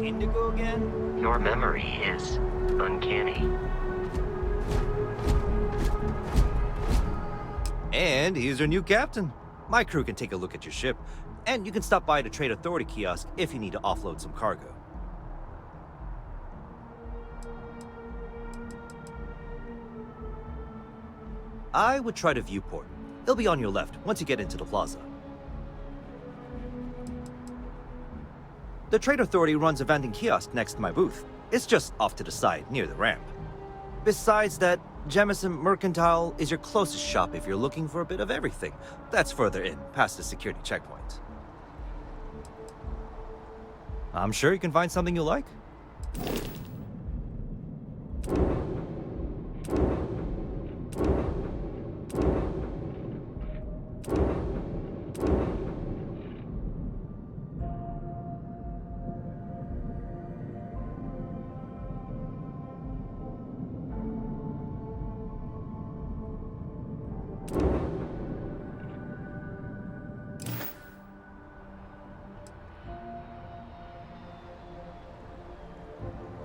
indigo again? Your memory is uncanny. And here's your new captain. My crew can take a look at your ship, and you can stop by the Trade Authority kiosk if you need to offload some cargo. I would try the viewport. It'll be on your left once you get into the plaza. The Trade Authority runs a vending kiosk next to my booth. It's just off to the side, near the ramp. Besides that, Jemison Mercantile is your closest shop if you're looking for a bit of everything. That's further in, past the security checkpoint. I'm sure you can find something you like.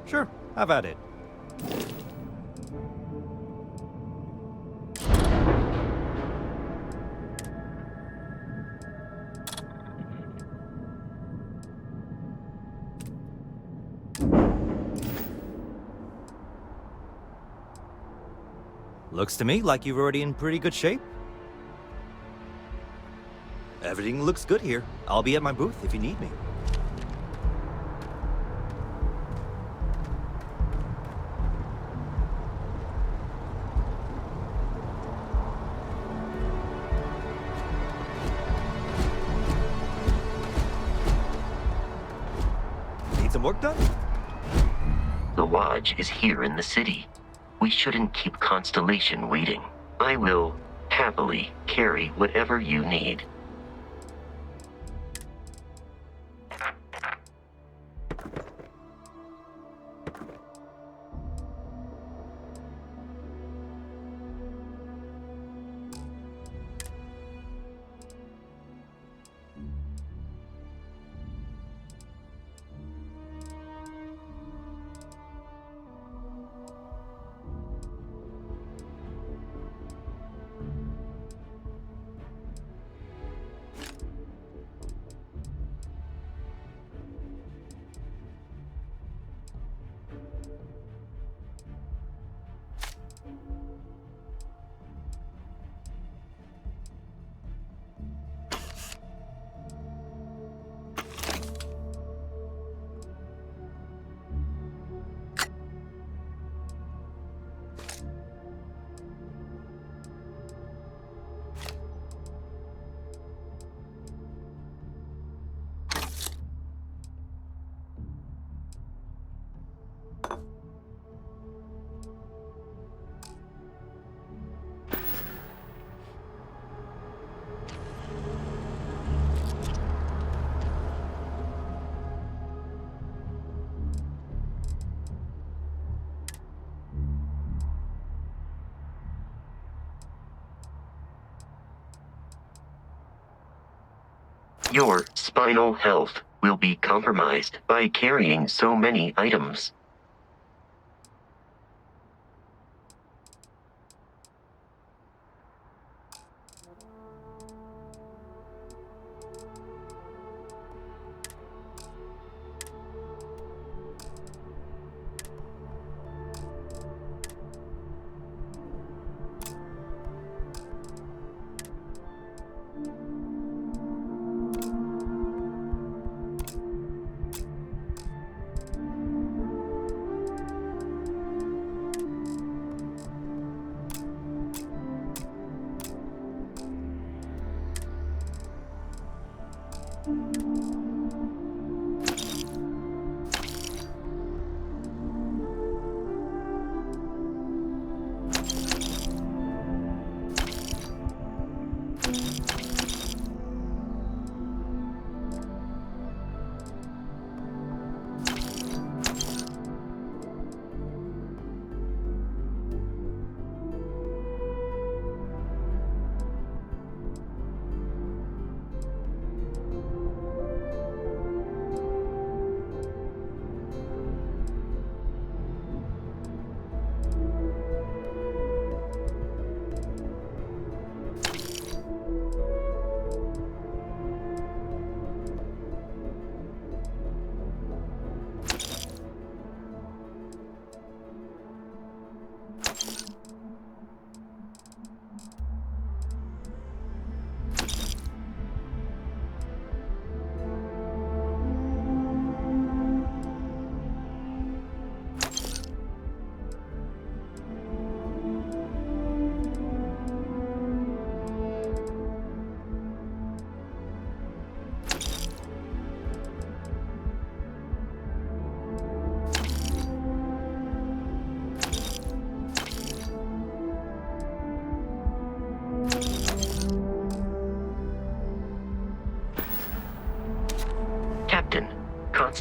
Sure, have at it. Looks to me like you're already in pretty good shape. Everything looks good here. I'll be at my booth if you need me. Need some work done? The Lodge is here in the city. We shouldn't keep Constellation waiting. I will happily carry whatever you need. Your spinal health will be compromised by carrying so many items.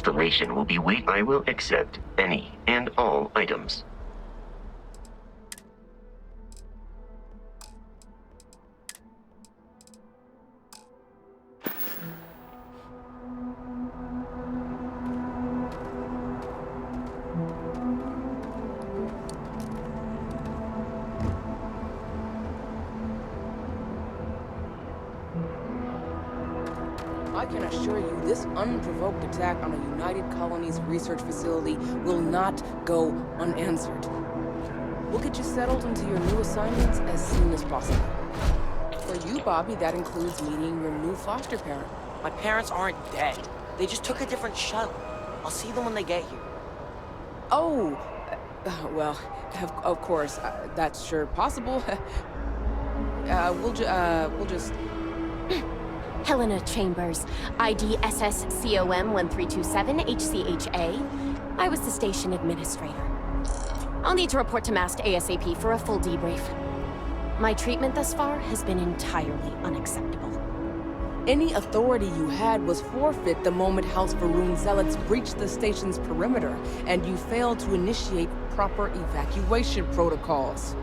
constellation will be wait. I will accept any and all items. I can assure you, this unprovoked attack on a United Colonies research facility will not go unanswered. We'll get you settled into your new assignments as soon as possible. For you, Bobby, that includes meeting your new foster parent. My parents aren't dead. They just took a different shuttle. I'll see them when they get here. Oh, well, of course, that's sure possible. We'll just... Helena Chambers, ID SSCOM 1327 HCHA. I was the station administrator. I'll need to report to MAST ASAP for a full debrief. My treatment thus far has been entirely unacceptable. Any authority you had was forfeit the moment House Varun zealots breached the station's perimeter, and you failed to initiate proper evacuation protocols.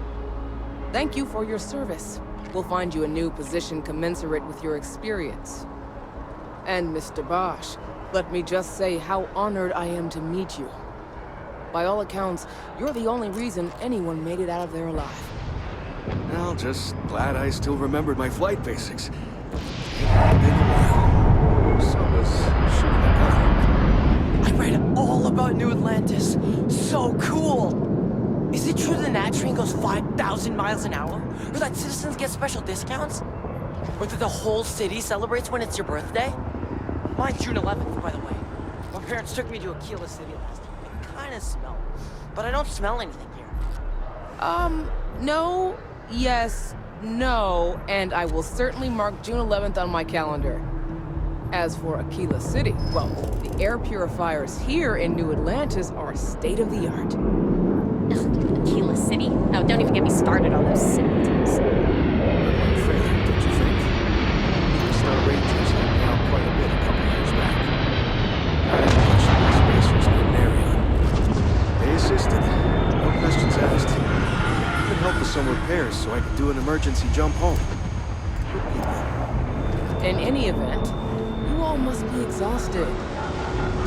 Thank you for your service. We'll find you a new position commensurate with your experience. And Mr. Bosch, let me just say how honored I am to meet you. By all accounts, you're the only reason anyone made it out of there alive. Well, just glad I still remembered my flight basics. It had been a while. So was shooting a gun. I read all about New Atlantis. So cool! Is it true the Nat train goes 5,000 miles an hour? Or that citizens get special discounts? Or that the whole city celebrates when it's your birthday? Mine's June 11th, by the way. My parents took me to Aquila City last week. I kinda smell it. But I don't smell anything here. No, yes, no, and I will certainly mark June 11th on my calendar. As for Aquila City, well, the air purifiers here in New Atlantis are state-of-the-art. Aquila City? Oh, don't even get me started on those symptoms. Unfair, don't you think? Three-star Rangers helped me out quite a bit a couple years back. I had a bunch of these spacers named Marion. They assisted. No questions asked. Even helped with some repairs so I could do an emergency jump home. Good people. In any event, you all must be exhausted.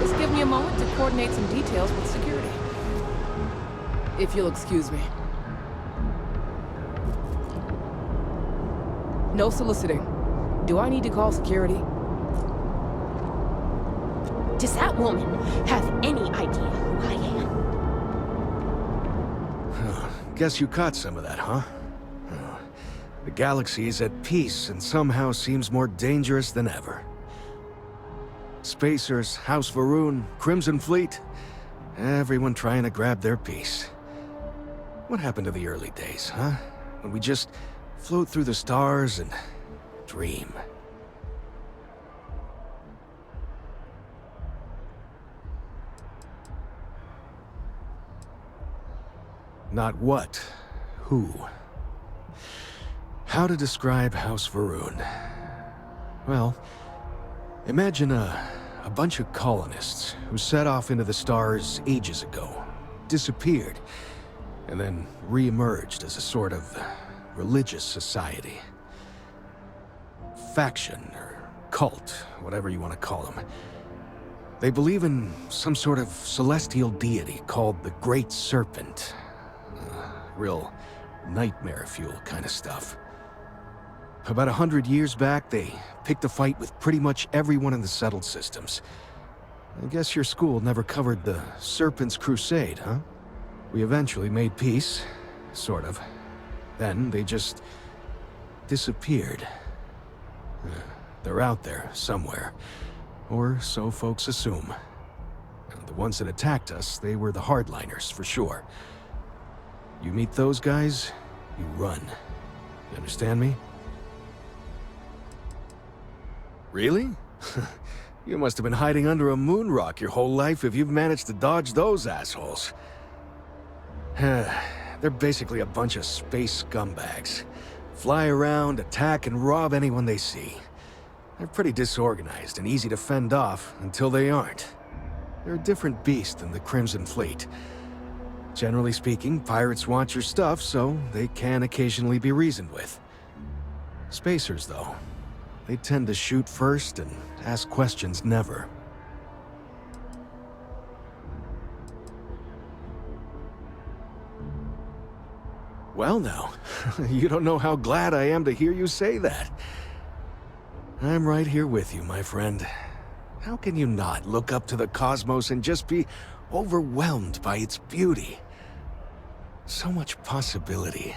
Just give me a moment to coordinate some details with security. If you'll excuse me. No soliciting. Do I need to call security? Does that woman have any idea who I am? Guess you caught some of that, huh? The galaxy is at peace and somehow seems more dangerous than ever. Spacers, House Varun, Crimson Fleet, everyone trying to grab their piece. What happened to the early days, huh? When we just float through the stars and dream. Not what, who. How to describe House Varun? Well, imagine a bunch of colonists who set off into the stars ages ago, disappeared, and then re-emerged as a sort of religious society. Faction, or cult, whatever you want to call them. They believe in some sort of celestial deity called the Great Serpent. Real nightmare fuel kind of stuff. About 100 years back, they picked a fight with pretty much everyone in the settled systems. I guess your school never covered the Serpent's Crusade, huh? We eventually made peace, sort of. Then they just disappeared. They're out there, somewhere. Or so folks assume. The ones that attacked us, they were the hardliners, for sure. You meet those guys, you run. You understand me? Really? You must have been hiding under a moon rock your whole life if you've managed to dodge those assholes. They're basically a bunch of space scumbags. Fly around, attack, and rob anyone they see. They're pretty disorganized and easy to fend off until they aren't. They're a different beast than the Crimson Fleet. Generally speaking, pirates want your stuff, so they can occasionally be reasoned with. Spacers, though, they tend to shoot first and ask questions never. Well now, you don't know how glad I am to hear you say that. I'm right here with you, my friend. How can you not look up to the cosmos and just be overwhelmed by its beauty? So much possibility,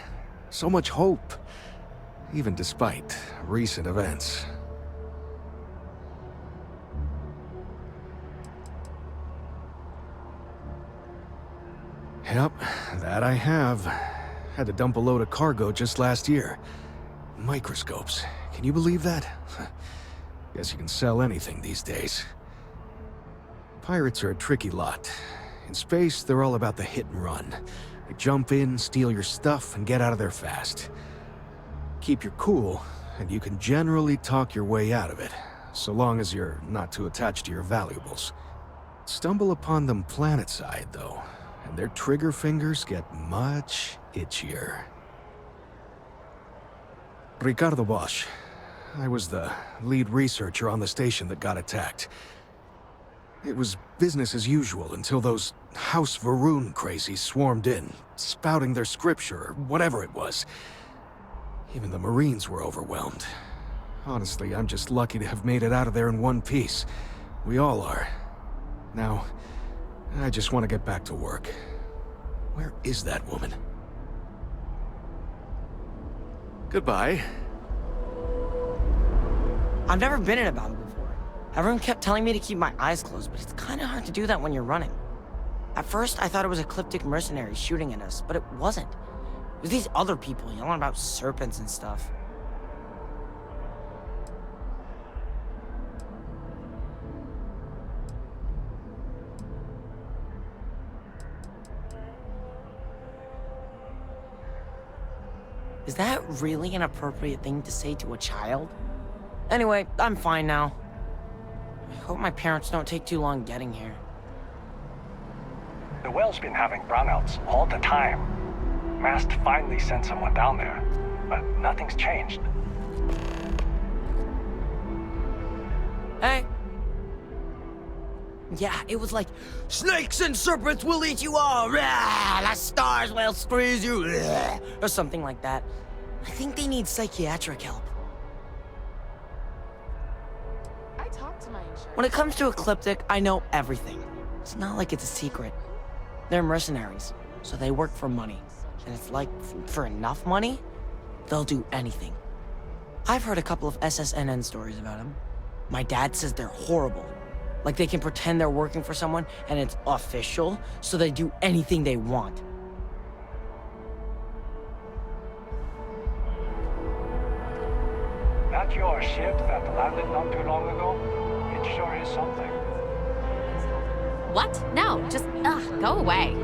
so much hope, even despite recent events. Yep, that I have. Had to dump a load of cargo just last year. Microscopes. Can you believe that? Guess you can sell anything these days. Pirates are a tricky lot. In space, they're all about the hit and run. They jump in, steal your stuff, and get out of there fast. Keep your cool, and you can generally talk your way out of it, so long as you're not too attached to your valuables. Stumble upon them planetside, though, and their trigger fingers get much itchier. Ricardo Bosch. I was the lead researcher on the station that got attacked. It was business as usual until those House Varun crazies swarmed in, spouting their scripture or whatever it was. Even the Marines were overwhelmed. Honestly, I'm just lucky to have made it out of there in one piece. We all are. Now, I just want to get back to work. Where is that woman? Goodbye. I've never been in a battle before. Everyone kept telling me to keep my eyes closed, but it's kind of hard to do that when you're running. At first, I thought it was ecliptic mercenaries shooting at us, but it wasn't. It was these other people yelling about serpents and stuff. Is that really an appropriate thing to say to a child? Anyway, I'm fine now. I hope my parents don't take too long getting here. The whale's been having brownouts all the time. Mast finally sent someone down there, but nothing's changed. Hey. Yeah, it was like, snakes and serpents will eat you all, rah, the stars will squeeze you, rah, or something like that. I think they need psychiatric help. I talked to my insurance. When it comes to Ecliptic, I know everything. It's not like it's a secret. They're mercenaries, so they work for money. And it's like, for enough money, they'll do anything. I've heard a couple of SSNN stories about them. My dad says they're horrible. Like they can pretend they're working for someone and it's official, so they do anything they want. That your ship that landed not too long ago? It sure is something. What? No, just, go away.